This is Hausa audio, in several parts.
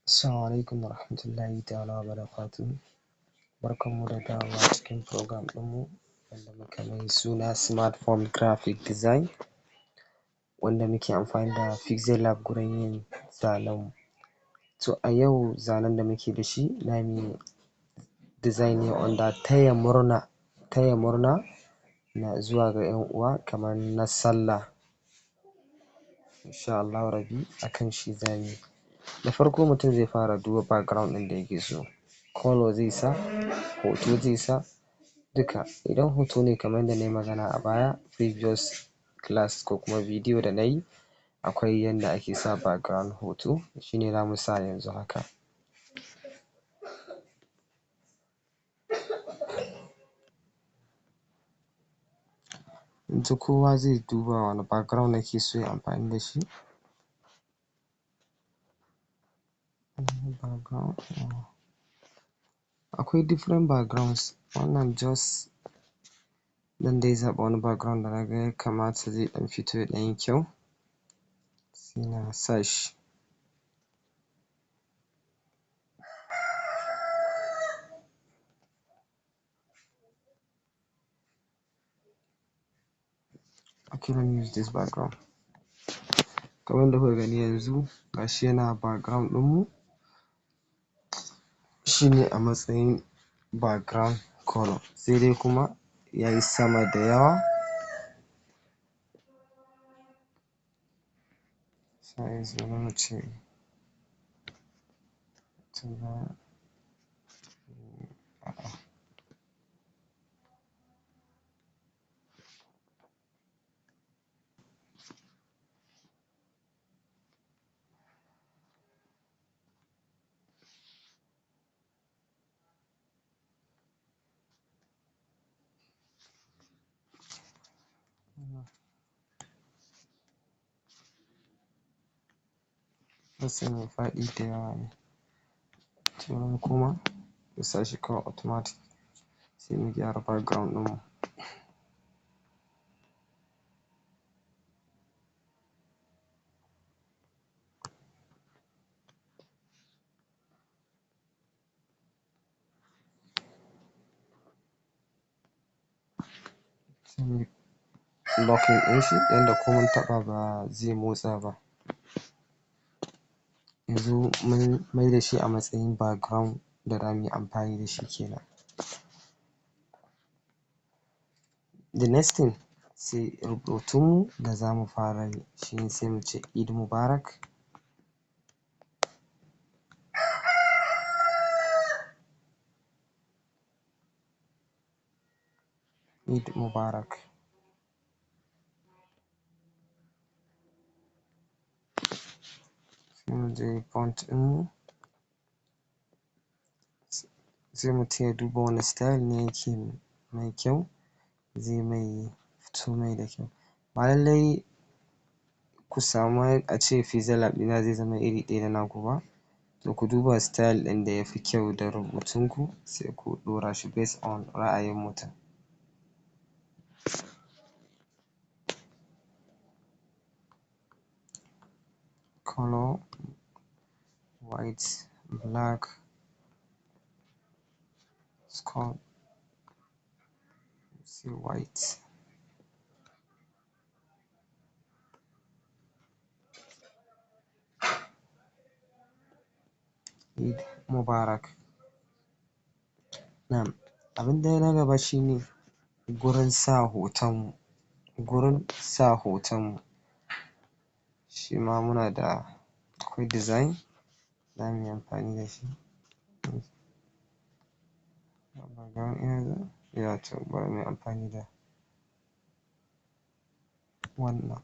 Assalamu alaikum warahmatullahi ta'ala wabarakatuhu. Barkanmu da dawowa cikin program ɗinmu wanda muka mai suna Smartphone Graphic Design, wanda muke amfani da Pixel Lab gurin yin zanen. To a yau zanen da muke da shi zamu design ne wanda taya murna na zuwa ga 'yan uwa kamar na sallah. Insha Allahu Rabbi akan shi zamu yi. Da farko mutum zai fara duba background ɗin da yake so, colour zai sa, hoto zai sa duka. Idan hoto ne kamar yadda nayi magana a baya previous class ko kuma video da nayi, akwai yanda ake sa background hoto, shine zamu sa yanzu haka. Yanzu kowa zai duba wane background yake so yayi amfani da shi. Akwai different backgrounds, wannan just zan dai zaɓi wani background da naga ya kamata zai ɗan fito ya ɗan yi kyau sai na sa shi. Okay, let me use this background. Kamar yadda kuka gani yanzu gashi yana background ɗinmu, shine a matsayin background colour, sai dai kuma yayi sama da yawa. Size bari mu ce sai mai faɗi da yawa ne. Sannan kuma mu sa shi kawai automatic sai mu gyara background ɗinmu. Sai muyi locking ɗin shi yanda ko mun taɓa ba zai motsa ba. Yanzu mun maida shi a matsayin background da zamuyi amfani da shi kenan. The next thing sai rubutunmu da zamu fara yi, shine sai mu ce Eid Mubarak. Eid Mubarak. Sai mu je font ɗinmu, sai mutum ya duba wane style ne yake mai kyau, zai mai fito mai da kyau. Ba lallai ku samu ace Pixel Lab ɗina zai zama iri ɗaya da naku ba, to ku duba style ɗin da yafi kyau da rubutunku sai ku ɗora shi based on ra'ayin mutum. Colour white, black, skull, sai white. Eid Mubarak. Na'am, abin dai na gaba shine gurin sa hoton mu, shima muna da akwai design zamuyi amfani da shi. To bari muyi amfani da wannan.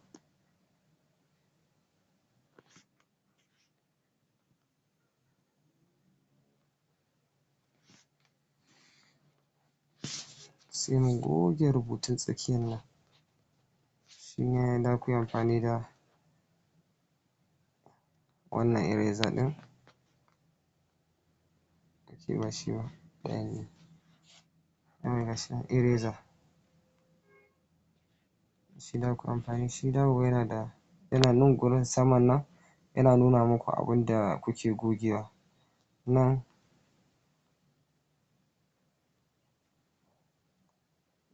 Sai mu goge rubutun tsakiyan nan, shine zakuyi amfani da wannan eraser ɗin. Okay, ba shi ba, ɗayan ne. Gashi nan eraser. Shi zakuyi amfani, shi zaku ga yana nan gurin saman nan, yana nuna muku abunda kuke gogewa. nan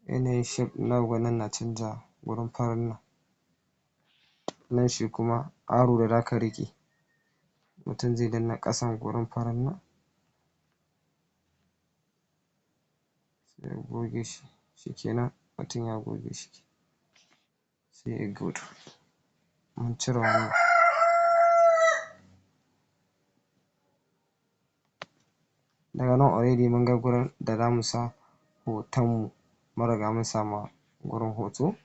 yanayin shape na nan na canjawa wurin farin nan. Nan shi kuma arrow da zaka riƙe mutum zai danna ƙasan gurin farin nan sai ya goge shi, shikenan mutum ya goge shi sai yayi good. Mun cire wannan. Daga nan already mun ga gurin da zamu sa hoton mu, mun riga mun sa ma gurin hoto.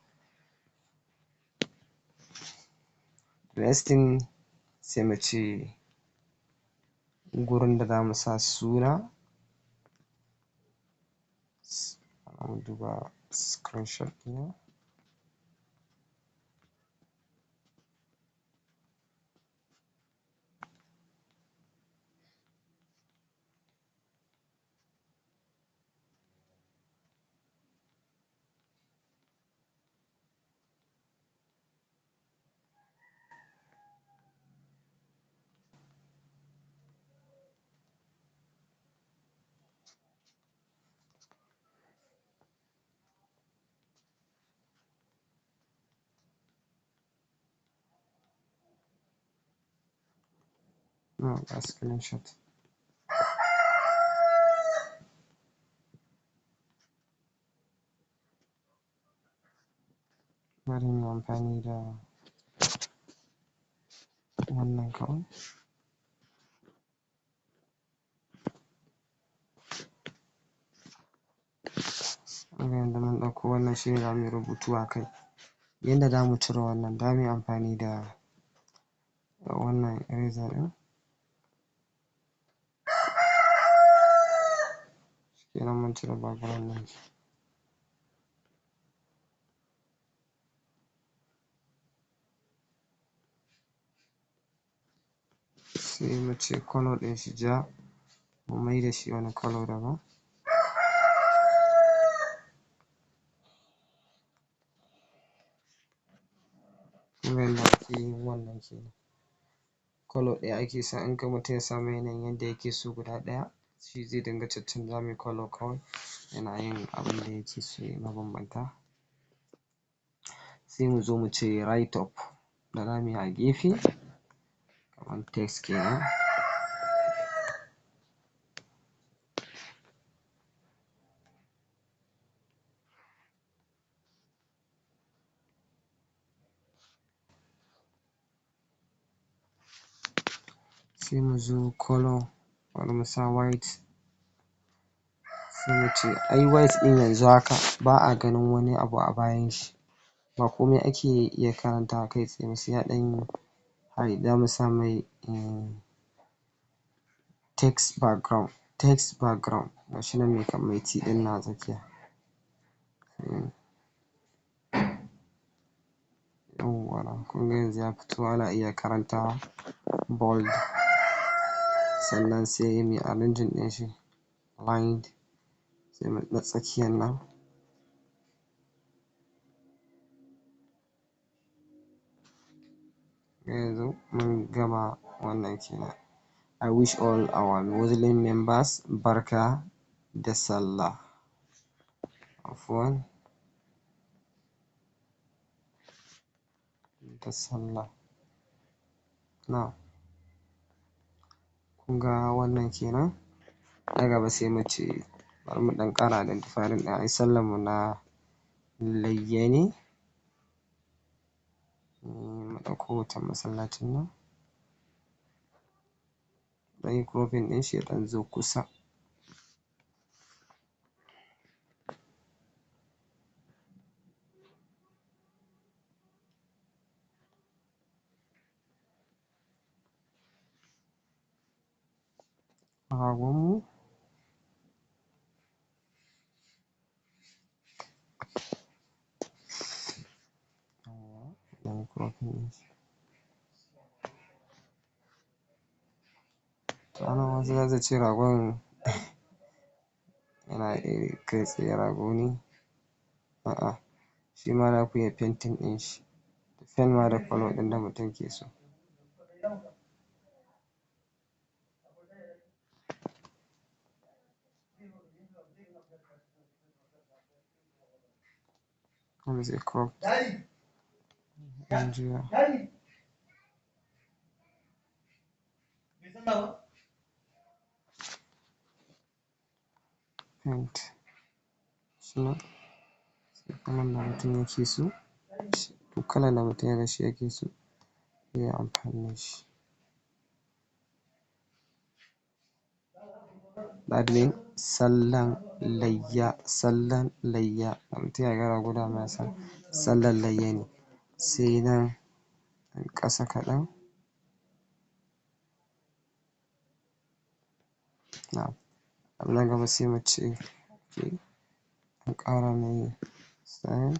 Next thing sai mu ce gurin da zamu sa suna, zamu duba screenshot ɗina. Nan ga screenshot. Bari muyi amfani da wannan kawai. Kun ga yanzu mun ɗauko wannan shine zamuyi rubutu a kai. Yanda zamu cire wannan zamuyi amfani da wannan eraser ɗin. Shikenan mun cire background ɗin. Sai mu ce colour ɗin shi ja, mu maida shi wani colour daban. Kun ga yanda ake yin wannan kenan. Colour ɗaya ake sa, in mutum ya sa mai yanayin yanda yake so guda ɗaya, shi zai dinga caccanza mai colour kawai yana yin abinda yake so yayi mabambanta. Sai mu zo mu ce write up da zamuyi a gefe kaman text kenan. Sai mu zo colour bari mu sa white. Sai mu ce ai white ɗin yanzu haka ba a ganin wani abu a bayan shi, ba komai ake iya karantawa kai tsaye ba sai ya ɗan yi zamu sa mai text background ga shi nan mai T ɗin nan a tsakiya. Yawwa kun ga yanzu ya fito ana iya karantawa bold. Sannan sai muyi arranging ɗin shi lined, sai mu na tsakiyan nan. Yanzu mun gama wannan kenan. I wish all our Muslim members barka da sallah. Afwan da sallah. Now kun ga wannan kenan. Na gaba sai mu ce bari mu ɗan ƙara identifying ɗin ai sallar mu na layya ne. Mu ɗauko hoton masallacin nan. Ɗan yi cropping ɗin shi ya ɗan zo kusa. Ragon mu. Ɗan yi cropping ɗin shi. To anan wasu za su ce ragon yana kai tsaye rago ne. A'a, shi ma za ku iya painting ɗin shi. Depend ma da colour ɗin da mutum ke so. wanda zai crop ɗan juya paint shi sai kalan da mutum yake so, duk kalan da mutum yaga shi yake so sai yayi amfani da shi. That means sallan layya, sallan layya, da mutum yaga rago dama yasan sallan layya ne. Sai nan ƙasa kaɗan, abu na gaba sai mu ce mu ƙara mai style,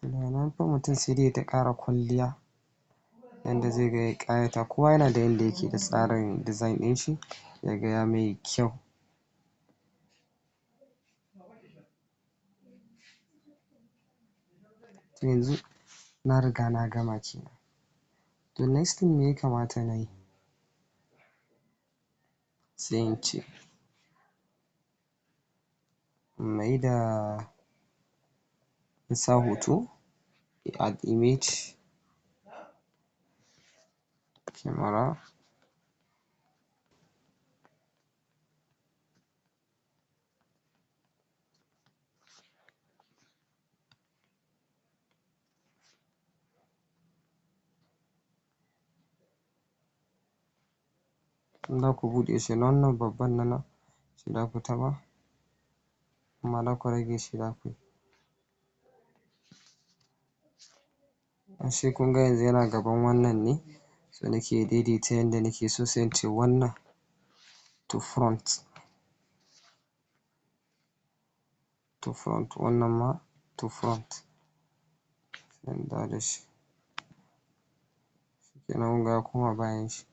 daga nan fa mutum sai dai ya ta ƙara kwalliya yanda zai ga ya ƙayata. Kowa yana da yanda yake da tsarin design ɗin shi yaga ya mai kyau. To yanzu na riga na gama kenan, to next thing me ya kamata nayi? Sai in ce in maida in sa hoto, add image, camera, in zaku buɗe shi na wannan babban na nan shi zaku taɓa, amma zaku rage shi zakuyi. Ashe kun ga yanzu yana gaban wannan ne, so nake daidaita yanda nake so, sai in ce wannan to front, to front, wannan ma to front, sai in dawo da shi, shikenan kun ga ya koma bayan shi,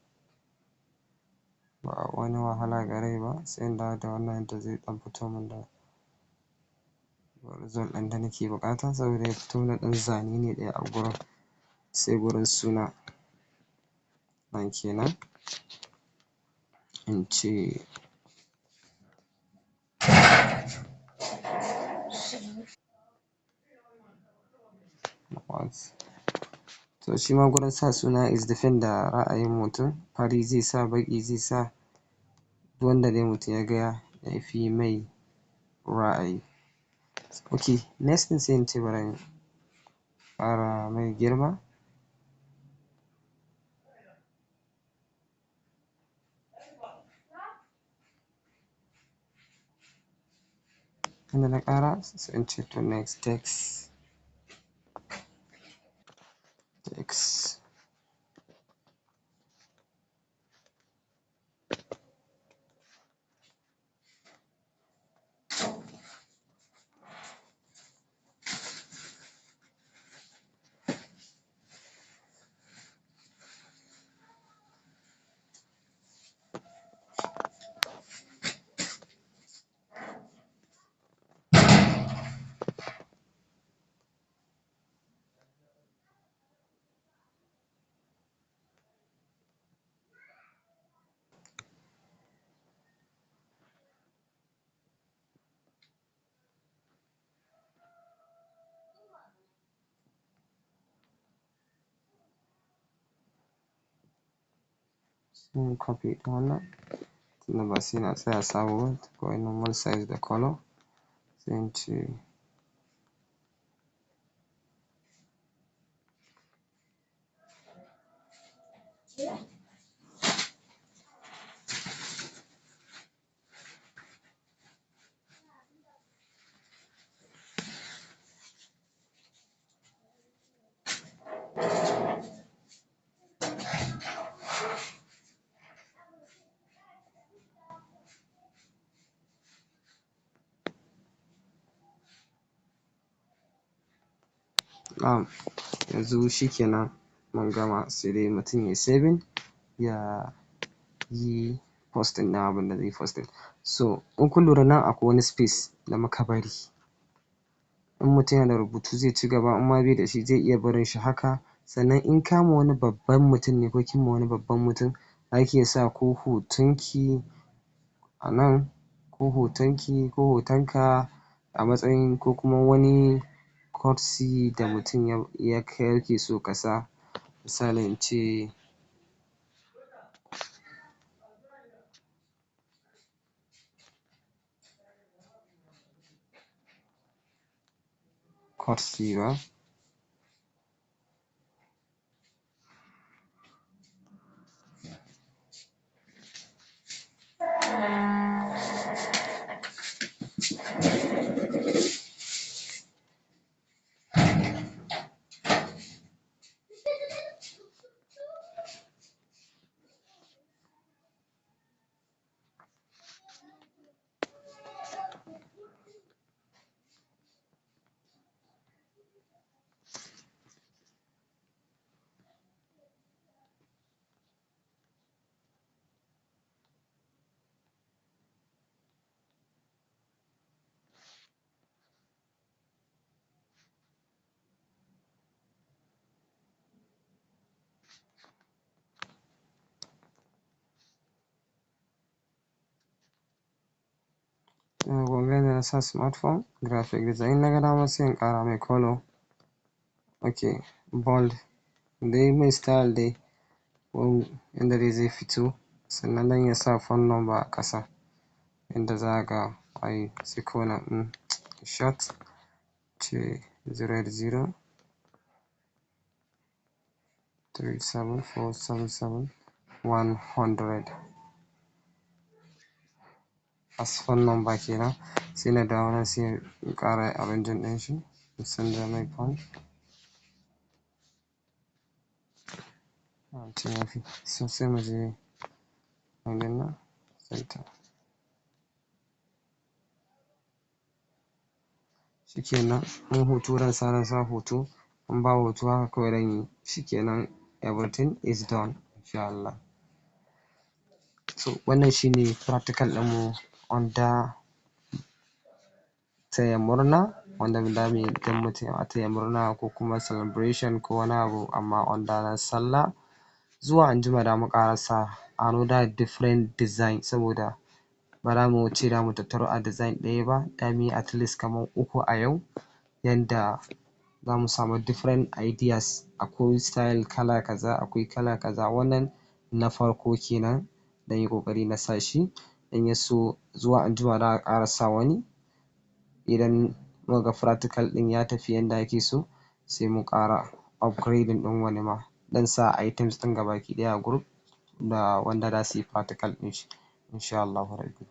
ba wani wahala gare ba. Sai in dawo da wannan yanda zai ɗan fito min da result ɗin da nake buƙata, saboda ya fito da ɗan zane ne ɗaya a gurin. Sai gurin suna, nan kenan in ce to shima gurin sa suna is depend da ra'ayin mutum, fari zai sa, baƙi zai sa, duk wanda dai mutum yaga yafi mai ra'ayi. Okay, next thing sai in ce bari in ƙara mai girma, tunda na ƙara sai in ce to next text, text. Sai in copy ɗin wannan, tunda ba sai na tsaya sabo ba, kawai normal size da colour, sai in ce yanzu shikenan mun gama, sai dai mutum yayi saving ya yi posting ɗin abunda zai posting. So in kun lura nan akwai wani space da muka bari, in mutum yana da rubutu zai cigaba, in ma bai da shi zai iya barin shi haka. Sannan in ka ma wani babban mutum ne ko kin ma wani babban mutum, ake sa ko hotonki a nan, ko hotonki ko hotonka a matsayin ko kuma wani courtesy da mutum yake so ka sa. Misali in ce courtesy ba. Kun ga yadda na sa smartphone graphic design, in naga dama sai in ƙara mai colour, okay, bold, dai mai style dai yanda dai zai fito. Sannan zan iya sa phone number a ƙasa yanda za a ga ai sai kawai na short ce 080 37477 100 as phone number kenan. Sai na dawo nan sai in ƙara arranging ɗin shi, in canza mai font. So sai mu je wajen nan center. Shikenan in hoto zan sa hoto, in ba hoto haka kawai zan yi, shikenan everything is done insha Allah. So wannan shine practical ɗinmu under taya murna, wanda zamu yi don mutum taya murna ko kuma celebration ko wani abu amma under na sallah. Zuwa anjima zamu ƙara sa another different design saboda ba za mu ce za mu tattaru a design ɗaya ba, za mu yi at least kamar 3 a yau, yanda za mu samu different ideas. Akwai style kala kaza, akwai kala kaza. Wannan na farko kenan, zan yi ƙoƙari na sa shi. In ya so zuwa anjima za a ƙara sa wani. Idan muka ga practical ɗin ya tafi yanda ake so, sai mu ƙara upgrading ɗin wani ma. Zan sa items ɗin gabaki ɗaya a group da wanda za su yi practical ɗin shi insha Allahu rabbi.